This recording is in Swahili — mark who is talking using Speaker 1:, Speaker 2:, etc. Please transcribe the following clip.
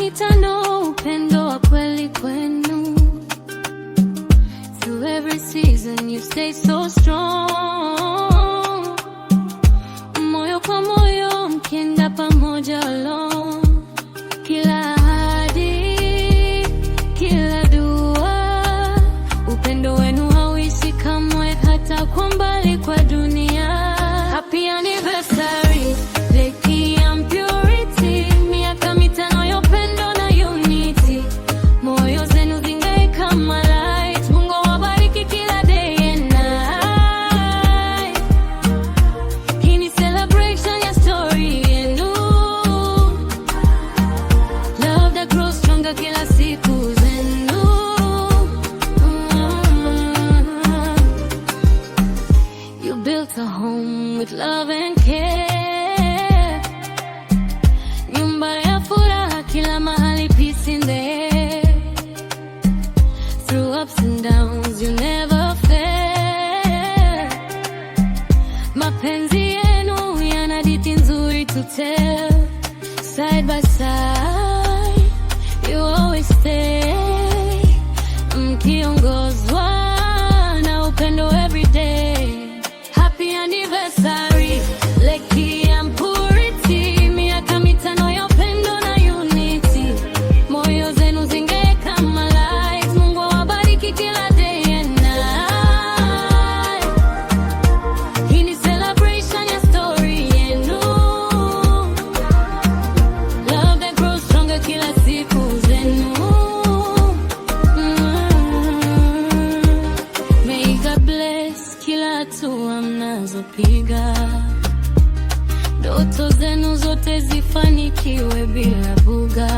Speaker 1: mitano, upendo wa kweli kwenu. Through every season you stay so strong. Moyo kwa moyo mkienda pamoja alone. Kila ahadi, kila dua, upendo wenu hauishi kamwe hata kwa mbali kwa dunia. Happy anniversary, Lekki and Purity, miaka mitano ya upendo na unity. Moyo zenu zingae kama light, Mungu awabariki kila day and night. Hii ni celebration ya story yenu, love that grows stronger kila siku zenu. You built a home with love and care, nyumba ya furaha kila mahali, peace in the air. Through ups and downs you never fail. Mapenzi yenu yana hadithi nzuri to tell. Side by side you always stay, mkiongozwa na upendo every day. Happy anniversary, Lekki and Purity, miaka mitano ya upendo na unity. Moyo zenu zingae kama light, Mungu awabariki kila day and night. Hii ni celebration ya story yenu, love that grows stronger kila siku zenu. May God bless kila hatua mnazopiga, ndoto zenu zote zifanikiwe bila buga.